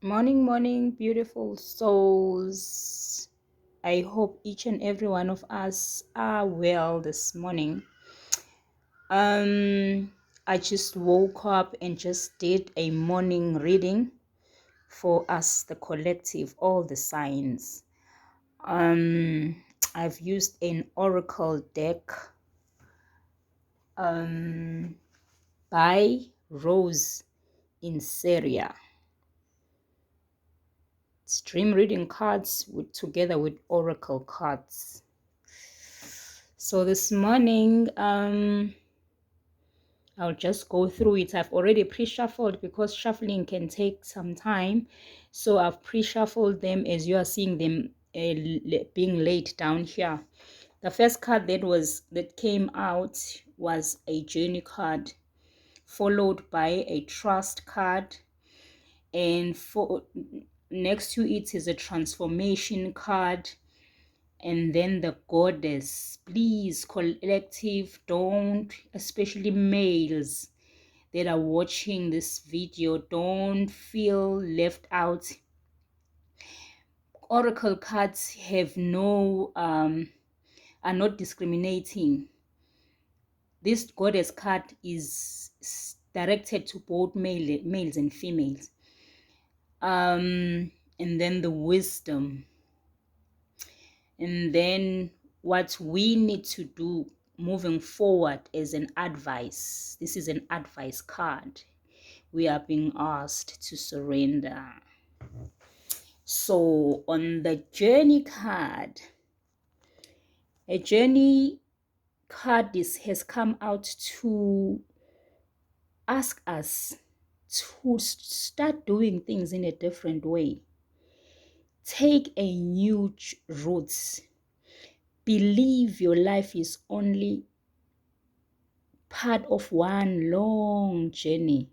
Morning, morning, beautiful souls. I hope each and every one of us are well this morning. I just woke up and just did a morning reading for us, the collective, all the signs. I've used an oracle deck by Rose in Syria. Stream reading cards together with oracle cards. So this morning, I'll just go through it. I've already pre-shuffled because shuffling can take some time. So I've pre-shuffled them as you are seeing them being laid down here. The first card that came out was a journey card, followed by a trust card, and for next to it is a transformation card, and then the goddess. Please, collective, don't, especially males that are watching this video, don't feel left out. Oracle cards have no are not discriminating. This goddess card is directed to both males and females. And then the wisdom. And then what we need to do moving forward as an advice. This is an advice card. We are being asked to surrender. So on the journey card, a journey card has come out to ask us to start doing things in a different way. Take a new route. Believe your life is only part of one long journey.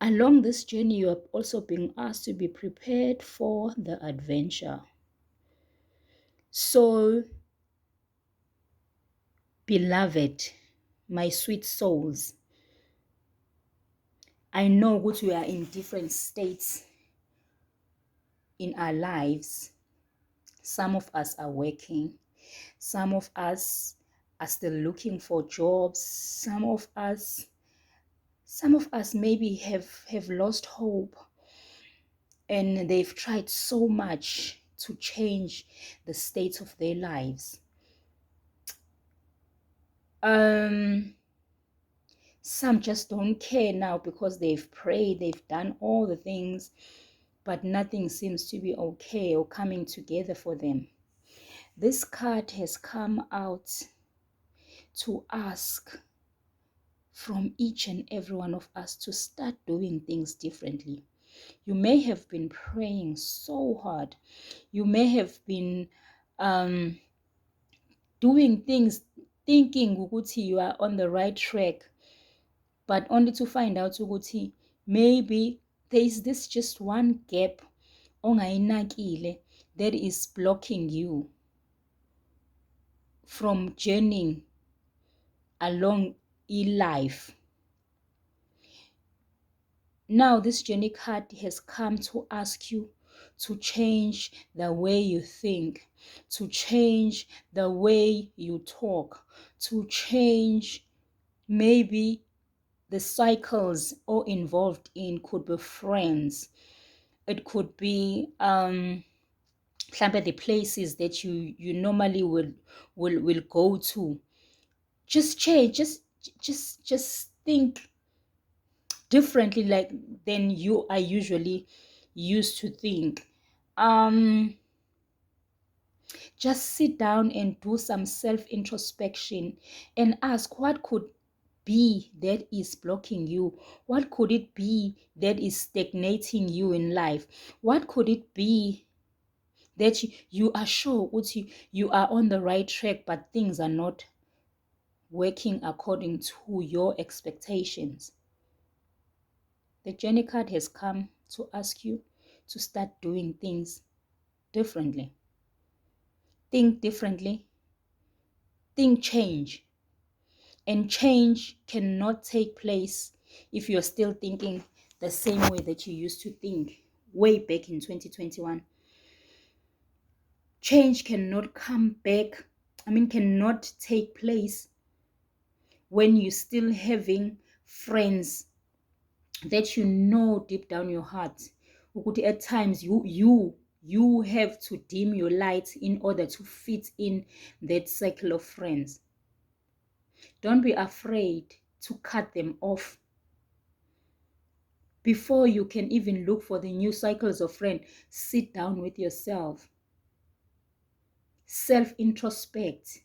Along this journey, you are also being asked to be prepared for the adventure. So, beloved, my sweet souls, I know that we are in different states in our lives. Some of us are working. Some of us are still looking for jobs. Some of us maybe have lost hope, and they've tried so much to change the state of their lives. Some just don't care now because they've prayed, they've done all the things, but nothing seems to be okay or coming together for them. This card has come out to ask from each and every one of us to start doing things differently. You may have been praying so hard. You may have been doing things thinking ukuthi you are on the right track, but only to find out ukuthi maybe there is this just one gap ongayinakile that is blocking you from journeying along life. Now this journey card has come to ask you to change the way you think, to change the way you talk, to change maybe the cycles or involved in. Could be friends, it could be the places that you normally will go to. Just change, just think differently like than you are usually used to think. Just sit down and do some self-introspection and ask what could be that is blocking you. What could it be that is stagnating you in life? What could it be that you are sure you are on the right track, but things are not working according to your expectations? The journey card has come to ask you to start doing things differently. Think differently. Think change. And change cannot take place if you're still thinking the same way that you used to think way back in 2021. Change cannot come back, cannot take place when you're still having friends that you know deep down your heart at times you have to dim your light in order to fit in that circle of friends. Don't be afraid to cut them off. Before you can even look for the new cycles of friends, sit down with yourself. Self-introspect.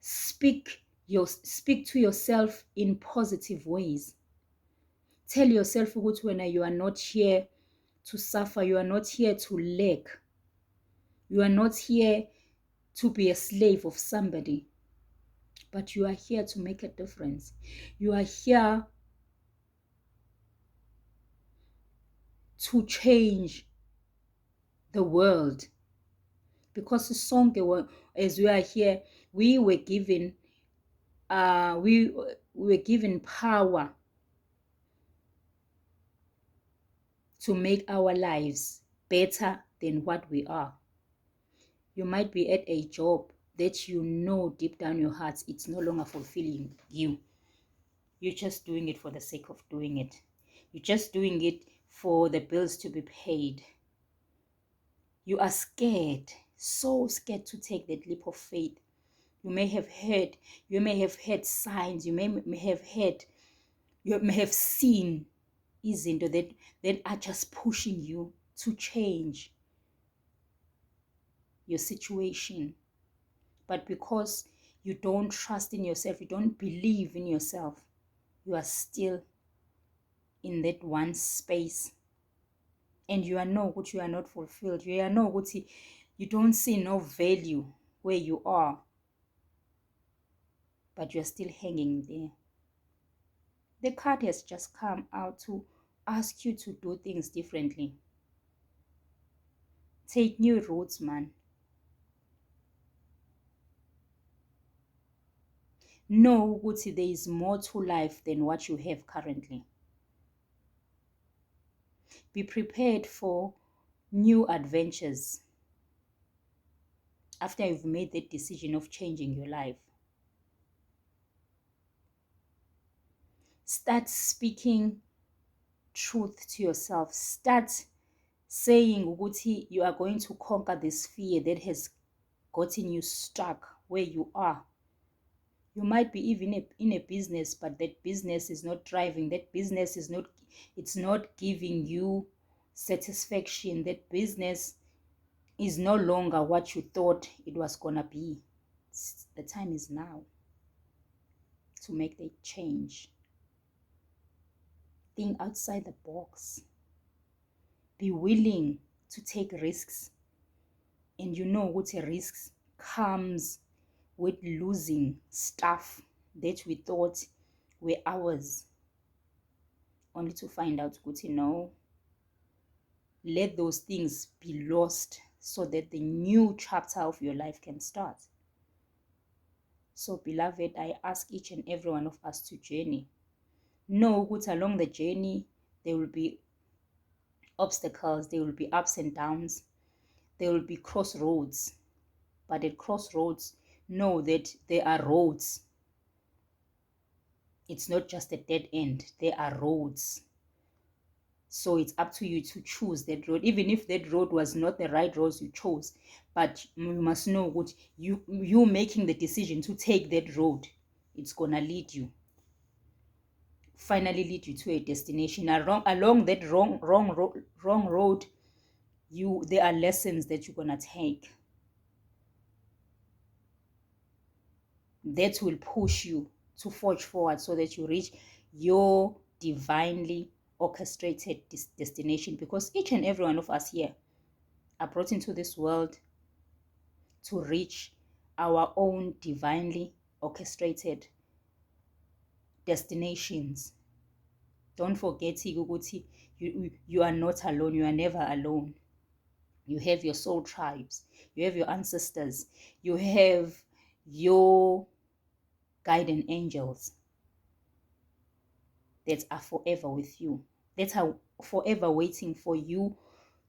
Speak to yourself in positive ways. Tell yourself ukuthi when you are not here to suffer, you are not here to lack. You are not here to be a slave of somebody, but you are here to make a difference. You are here to change the world. Because as we are here, we were given power to make our lives better than what we are. You might be at a job that you know deep down your heart it's no longer fulfilling you. You're just doing it for the sake of doing it. You're just doing it for the bills to be paid. You are scared, so scared to take that leap of faith. You may have heard signs, you may have seen izinto that are just pushing you to change your situation. But because you don't trust in yourself, you don't believe in yourself, you are still in that one space. And you know what you are not fulfilled. You know what you don't see no value where you are. But you are still hanging there. The card has just come out to ask you to do things differently. Take new routes, man. Know ukuthi there is more to life than what you have currently. Be prepared for new adventures after you've made that decision of changing your life. Start speaking truth to yourself. Start saying ukuthi you are going to conquer this fear that has gotten you stuck where you are. You might be even in a business, but that business is not thriving. That business it's not giving you satisfaction. That business is no longer what you thought it was gonna be. The time is now to make that change. Think outside the box. Be willing to take risks. And you know what a risk comes with losing stuff that we thought were ours, only to find out good, let those things be lost so that the new chapter of your life can start. So beloved, I ask each and every one of us to journey. Know that along the journey there will be obstacles, there will be ups and downs, there will be crossroads, but at crossroads know that there are roads. It's not just a dead end, there are roads. So it's up to you to choose that road, even if that road was not the right road you chose. But you must know what you making the decision to take that road, it's gonna finally lead you to a destination. Along that wrong road, there are lessons that you're gonna take that will push you to forge forward so that you reach your divinely orchestrated destination. Because each and every one of us here are brought into this world to reach our own divinely orchestrated destinations. Don't forget, you are not alone. You are never alone. You have your soul tribes. You have your ancestors. You have your guardian angels. that are forever with you, that are forever waiting for you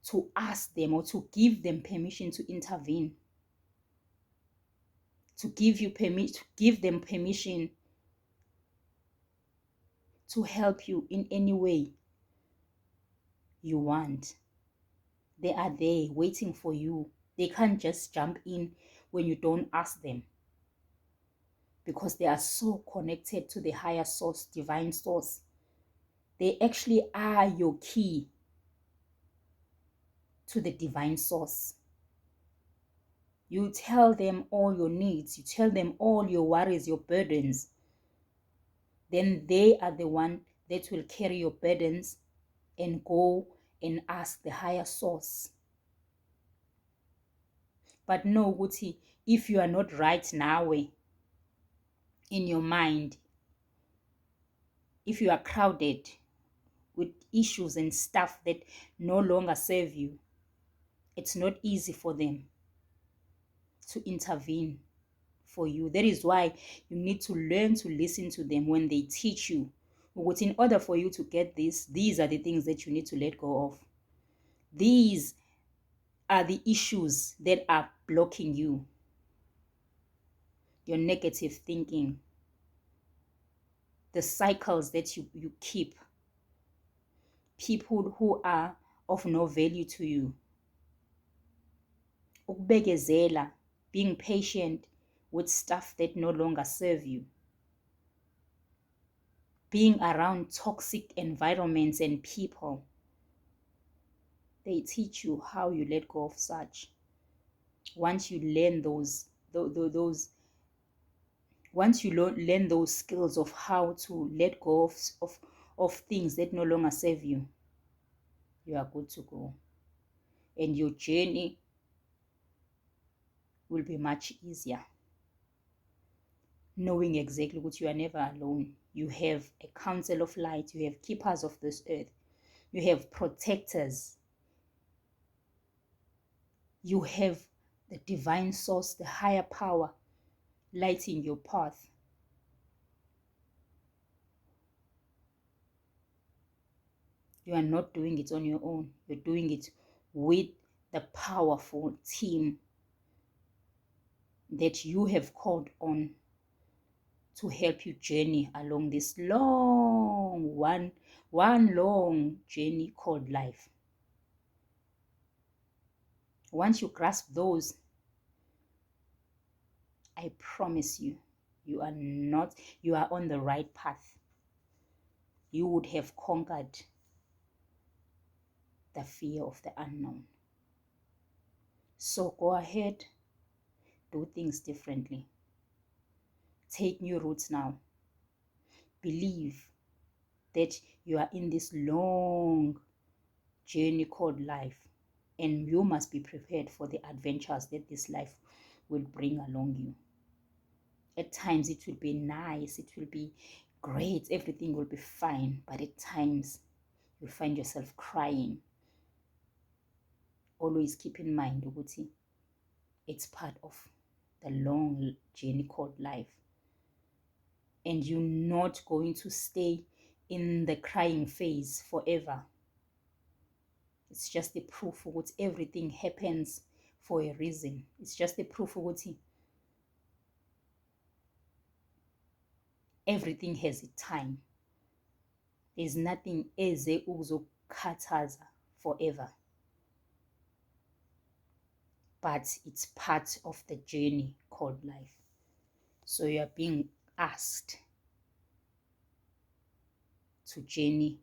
to ask them or to give them permission to intervene, to give them permission to help you in any way you want. They are there waiting for you. They can't just jump in when you don't ask them, because they are so connected to the higher source, divine source. They actually are your key to the divine source. You tell them all your needs, you tell them all your worries, your burdens. Then they are the one that will carry your burdens and go and ask the higher source. But no, Guti, if you are not right now in your mind, if you are crowded with issues and stuff that no longer serve you, it's not easy for them to intervene for you. That is why you need to learn to listen to them when they teach you. But in order for you to get this, these are the things that you need to let go of. These are the issues that are blocking you. Your negative thinking, the cycles that you keep, people who are of no value to you. Ukubekezela, being patient with stuff that no longer serve you. Being around toxic environments and people. They teach you how you let go of such. Once you learn once you learn those skills of how to let go of things that no longer serve you, you are good to go. And your journey will be much easier. Knowing exactly what you are never alone. You have a council of light. You have keepers of this earth. You have protectors. You have the divine source, the higher power, lighting your path. You are not doing it on your own. You're doing it with the powerful team that you have called on to help you journey along this long one long journey called life. Once you grasp those, I promise you, you are on the right path. You would have conquered the fear of the unknown. So go ahead, do things differently. Take new routes now. Believe that you are in this long journey called life, and you must be prepared for the adventures that this life will bring along you. At times it will be nice, it will be great, everything will be fine, but at times you'll find yourself crying. Always keep in mind, Uguti, it's part of the long journey called life. And you're not going to stay in the crying phase forever. It's just the proof of what everything happens for a reason. It's just the proof of what everything has a time. There's nothing eze ukuzokhathaza forever. But it's part of the journey called life. So you are being asked to journey